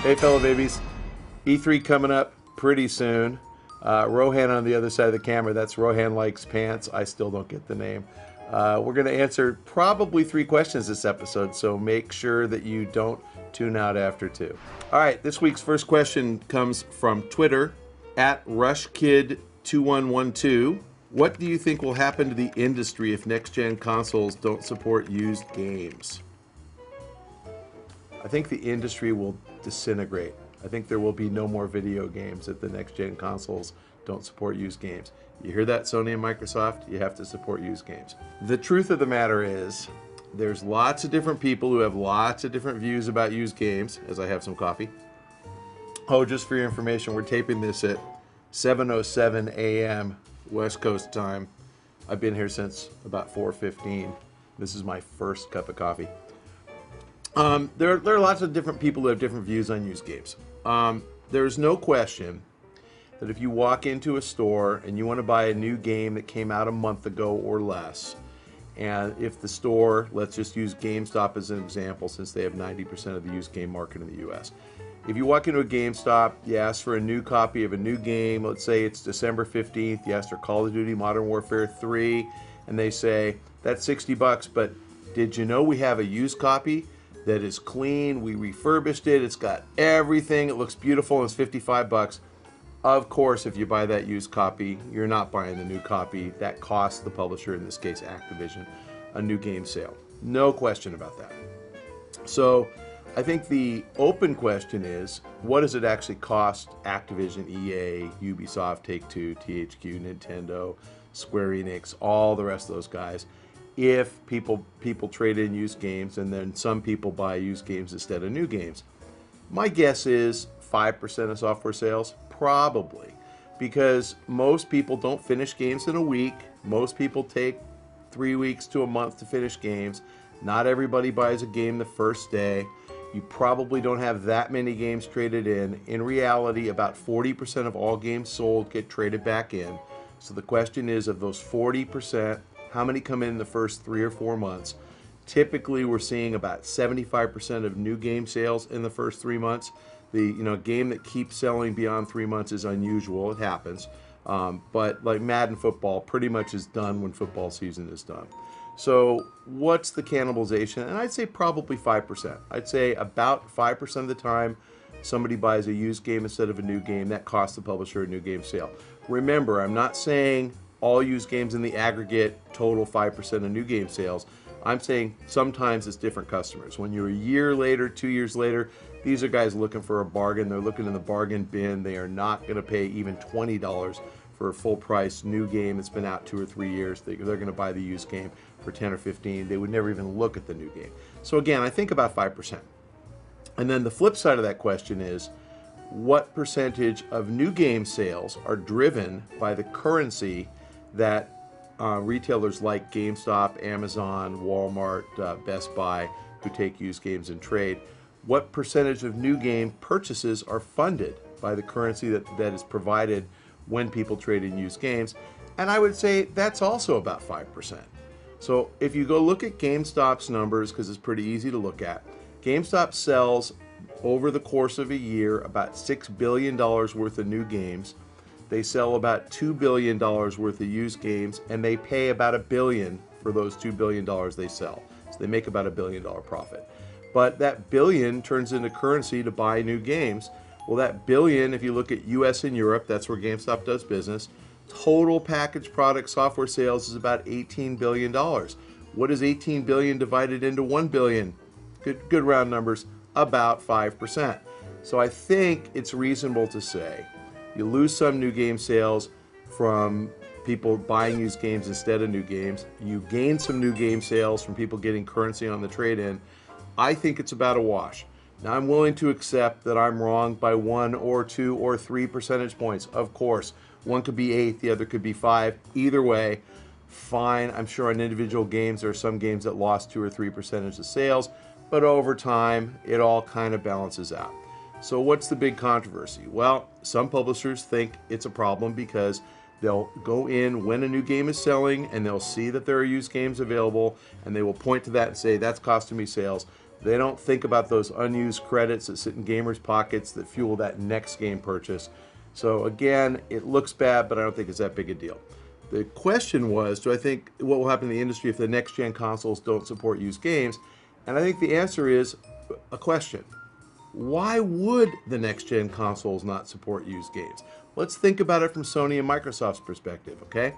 Hey, fellow babies. E3 coming up pretty soon. Rohan on the other side of the camera. That's Rohan Likes Pants. I still don't get the name. We're going to answer probably 3 questions this episode, so make sure that you don't tune out after 2. All right, this week's first question comes from Twitter, @RushKid2112. What do you think will happen to the industry if next-gen consoles don't support used games? I think the industry will disintegrate. I think there will be no more video games if the next-gen consoles don't support used games. You hear that, Sony and Microsoft? You have to support used games. The truth of the matter is, there's lots of different people who have lots of different views about used games, as I have some coffee. Oh, just for your information, we're taping this at 7:07 a.m. West Coast time. I've been here since about 4:15. This is my first cup of coffee. There are lots of different people who have different views on used games. There's no question that if you walk into a store and you want to buy a new game that came out a month ago or less, and if the store, let's just use GameStop as an example since they have 90% of the used game market in the US. If you walk into a GameStop, you ask for a new copy of a new game, let's say it's December 15th, you ask for Call of Duty Modern Warfare 3, and they say, that's $60, but did you know we have a used copy that is clean, we refurbished it, it's got everything, it looks beautiful, and it's $55. Of course, if you buy that used copy, you're not buying the new copy. That costs the publisher, in this case Activision, a new game sale. No question about that. So I think the open question is, what does it actually cost Activision, EA, Ubisoft, Take-Two, THQ, Nintendo, Square Enix, all the rest of those guys, if people trade in used games and then some people buy used games instead of new games? My guess is 5% of software sales, probably, because most people don't finish games in a week. Most people take 3 weeks to a month to finish games. Not everybody buys a game the first day. You probably don't have that many games traded in. In reality, about 40% of all games sold get traded back in. So the question is, of those 40%, how many come in the first 3 or 4 months? Typically, we're seeing about 75% of new game sales in the first 3 months. The game that keeps selling beyond 3 months is unusual. It happens. But like Madden football pretty much is done when football season is done. So what's the cannibalization? And I'd say probably 5%. I'd say about 5% of the time somebody buys a used game instead of a new game. That costs the publisher a new game sale. Remember, I'm not saying all used games in the aggregate total 5% of new game sales. I'm saying sometimes it's different customers. When you're a year later, 2 years later, these are guys looking for a bargain. They're looking in the bargain bin. They are not going to pay even $20 for a full price new game that's been out 2 or 3 years. They're going to buy the used game for 10 or 15. They would never even look at the new game. So again, I think about 5%. And then the flip side of that question is, what percentage of new game sales are driven by the currency that retailers like GameStop, Amazon, Walmart, Best Buy, who take used games and trade, what percentage of new game purchases are funded by the currency that is provided when people trade in used games? And I would say that's also about 5%. So if you go look at GameStop's numbers, because it's pretty easy to look at, GameStop sells over the course of a year about $6 billion worth of new games. They sell about $2 billion worth of used games, and they pay about $1 billion for those $2 billion they sell. So they make about $1 billion profit. But that billion turns into currency to buy new games. Well, that billion, if you look at US and Europe, that's where GameStop does business, total packaged product software sales is about $18 billion. What is 18 billion divided into 1 billion? Good round numbers, about 5%. So I think it's reasonable to say you lose some new game sales from people buying used games instead of new games. You gain some new game sales from people getting currency on the trade-in. I think it's about a wash. Now, I'm willing to accept that I'm wrong by 1 or 2 or 3 percentage points. Of course, one could be 8, the other could be 5. Either way, fine. I'm sure on individual games there are some games that lost 2 or 3% of sales, but over time it all kind of balances out. So what's the big controversy? Well, some publishers think it's a problem because They'll go in when a new game is selling and they'll see that there are used games available and they will point to that and say, that's costing me sales. They don't think about those unused credits that sit in gamers' pockets that fuel that next game purchase. So again, it looks bad, but I don't think it's that big a deal. The question was, do I think what will happen in the industry if the next gen consoles don't support used games? And I think the answer is a question. Why would the next gen consoles not support used games? Let's think about it from Sony and Microsoft's perspective, okay?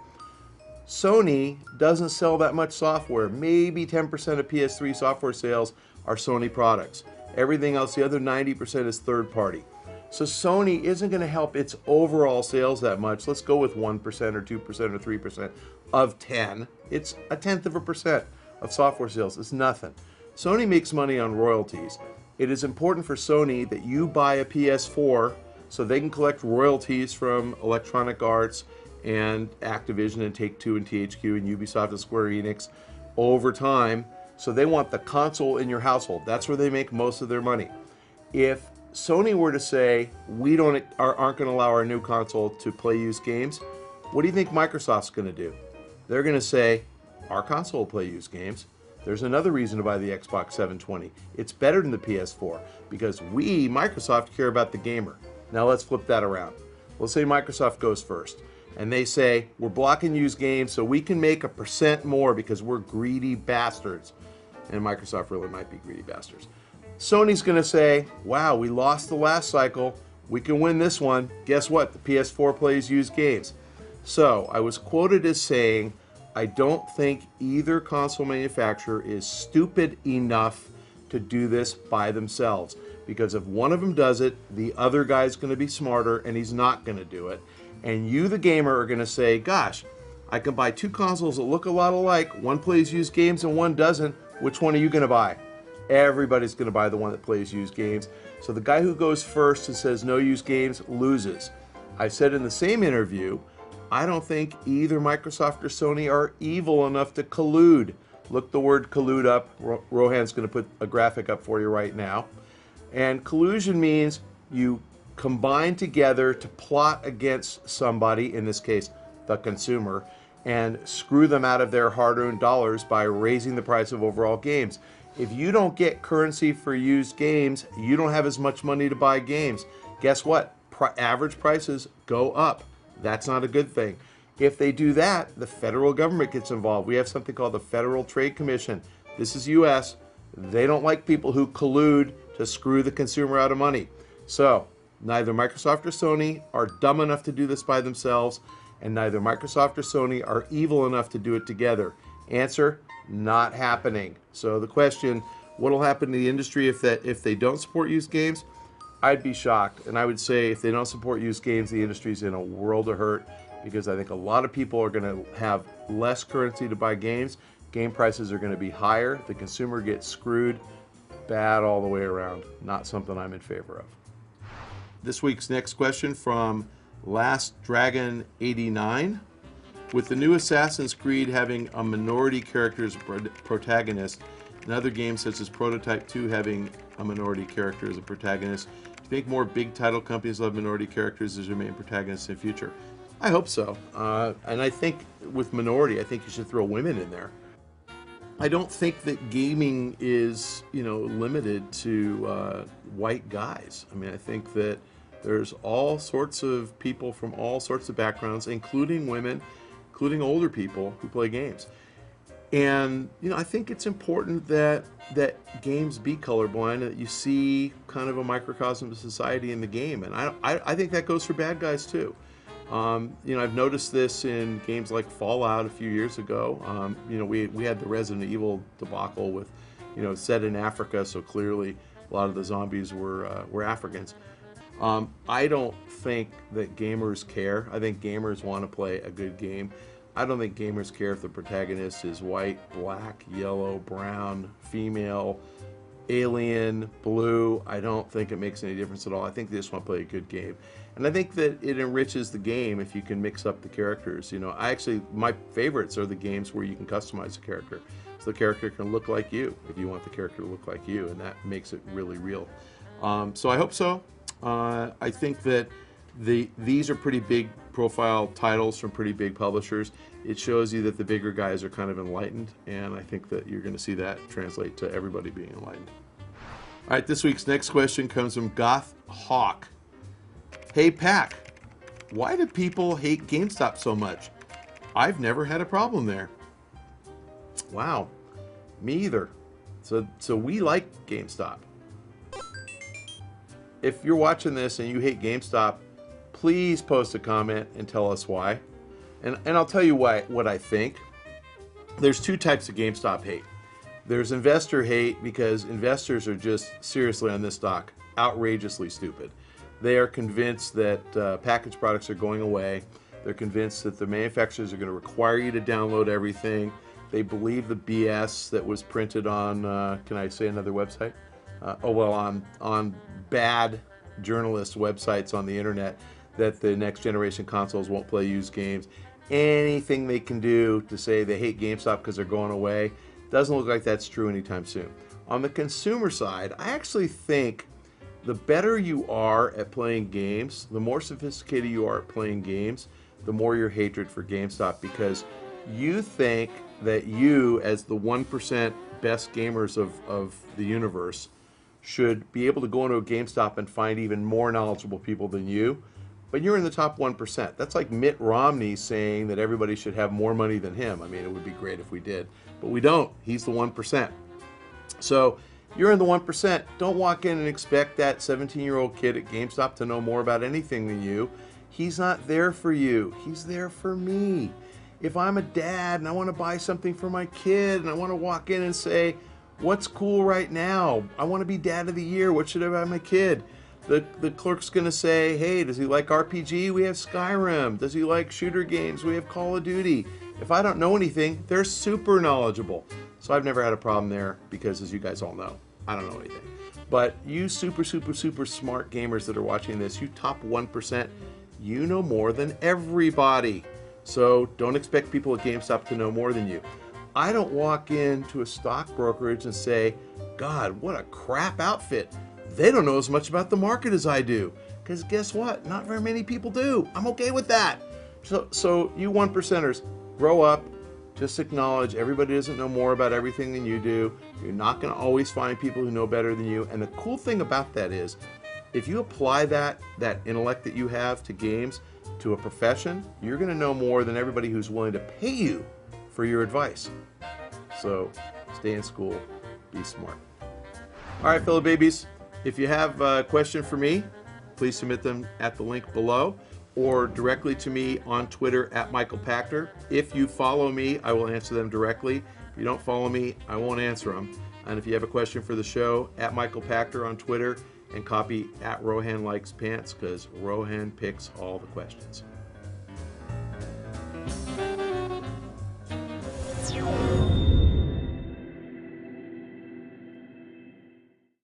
Sony doesn't sell that much software. Maybe 10% of PS3 software sales are Sony products. Everything else, the other 90% is third party. So Sony isn't going to help its overall sales that much. Let's go with 1% or 2% or 3% of 10. It's a tenth of a percent of software sales. It's nothing. Sony makes money on royalties. It is important for Sony that you buy a PS4 so they can collect royalties from Electronic Arts and Activision and Take-Two and THQ and Ubisoft and Square Enix over time. So they want the console in your household. That's where they make most of their money. If Sony were to say, we aren't going to allow our new console to play used games, what do you think Microsoft's going to do? They're going to say, our console will play used games. There's another reason to buy the Xbox 720. It's better than the PS4 because we, Microsoft, care about the gamer. Now let's flip that around. Let's say Microsoft goes first and they say, we're blocking used games so we can make 1% more because we're greedy bastards. And Microsoft really might be greedy bastards. Sony's going to say, wow, we lost the last cycle. We can win this one. Guess what? The PS4 plays used games. So I was quoted as saying, I don't think either console manufacturer is stupid enough to do this by themselves. Because if one of them does it, the other guy's going to be smarter and he's not going to do it. And you, the gamer, are going to say, gosh, I can buy two consoles that look a lot alike. One plays used games and one doesn't. Which one are you going to buy? Everybody's going to buy the one that plays used games. So the guy who goes first and says no used games loses. I said in the same interview, I don't think either Microsoft or Sony are evil enough to collude. Look the word collude up. Rohan's going to put a graphic up for you right now. And collusion means you combine together to plot against somebody, in this case, the consumer, and screw them out of their hard-earned dollars by raising the price of overall games. If you don't get currency for used games, you don't have as much money to buy games. Guess what? Average prices go up. That's not a good thing. If they do that, the federal government gets involved. We have something called the Federal Trade Commission. This is US. They don't like people who collude to screw the consumer out of money. So neither Microsoft or Sony are dumb enough to do this by themselves, and neither Microsoft or Sony are evil enough to do it together. Answer, not happening. So the question, what will happen to the industry if they don't support used games? I'd be shocked, and I would say if they don't support used games, the industry's in a world of hurt because I think a lot of people are going to have less currency to buy games. Game prices are going to be higher. The consumer gets screwed. Bad all the way around. Not something I'm in favor of. This week's next question from Last Dragon 89. With the new Assassin's Creed having a minority character as protagonist, and other games such as Prototype 2 having a minority character as a protagonist, do you think more big title companies will have minority characters as their main protagonists in the future? I hope so. And I think with minority, I think you should throw women in there. I don't think that gaming is, limited to white guys. I mean, I think that there's all sorts of people from all sorts of backgrounds, including women, including older people who play games. And, I think it's important that games be colorblind, and that you see kind of a microcosm of society in the game. And I think that goes for bad guys too. I've noticed this in games like Fallout a few years ago. We had the Resident Evil debacle with, set in Africa, so clearly a lot of the zombies were Africans. I don't think that gamers care. I think gamers want to play a good game. I don't think gamers care if the protagonist is white, black, yellow, brown, female, alien, blue. I don't think it makes any difference at all. I think they just want to play a good game. And I think that it enriches the game if you can mix up the characters. My favorites are the games where you can customize the character. So the character can look like you if you want the character to look like you, and that makes it really real. So I hope so. I think that These are pretty big profile titles from pretty big publishers. It shows you that the bigger guys are kind of enlightened, and I think that you're going to see that translate to everybody being enlightened. All right, this week's next question comes from Goth Hawk. Hey, Pac, why do people hate GameStop so much? I've never had a problem there. Wow, me either. So we like GameStop. If you're watching this and you hate GameStop, please post a comment and tell us why. And I'll tell you what I think. There's two types of GameStop hate. There's investor hate because investors are just, seriously on this stock, outrageously stupid. They are convinced that packaged products are going away. They're convinced that the manufacturers are going to require you to download everything. They believe the BS that was printed on, can I say another website? On bad journalist websites on the internet, that the next generation consoles won't play used games. Anything they can do to say they hate GameStop because they're going away, doesn't look like that's true anytime soon. On the consumer side, I actually think the better you are at playing games, the more sophisticated you are at playing games, the more your hatred for GameStop, because you think that you, as the 1% best gamers of the universe, should be able to go into a GameStop and find even more knowledgeable people than you, but you're in the top 1%. That's like Mitt Romney saying that everybody should have more money than him. I mean, it would be great if we did, but we don't. He's the 1%. So you're in the 1%. Don't walk in and expect that 17-year-old kid at GameStop to know more about anything than you. He's not there for you. He's there for me. If I'm a dad and I want to buy something for my kid and I want to walk in and say, what's cool right now? I want to be dad of the year. What should I buy my kid? The clerk's going to say, hey, does he like RPG? We have Skyrim. Does he like shooter games? We have Call of Duty. If I don't know anything, they're super knowledgeable. So I've never had a problem there because, as you guys all know, I don't know anything. But you super smart gamers that are watching this, you top 1%, you know more than everybody. So don't expect people at GameStop to know more than you. I don't walk into a stock brokerage and say, God, what a crap outfit. They don't know as much about the market as I do. Because guess what? Not very many people do. I'm okay with that. So you 1%ers, grow up. Just acknowledge everybody doesn't know more about everything than you do. You're not going to always find people who know better than you. And the cool thing about that is, if you apply that intellect that you have to games, to a profession, you're going to know more than everybody who's willing to pay you for your advice. So stay in school, be smart. All right, fellow babies, if you have a question for me, please submit them at the link below or directly to me on Twitter at Michael Pachter. If you follow me, I will answer them directly. If you don't follow me, I won't answer them. And if you have a question for the show, at Michael Pachter on Twitter, and copy at Rohan Likes Pants, because Rohan picks all the questions.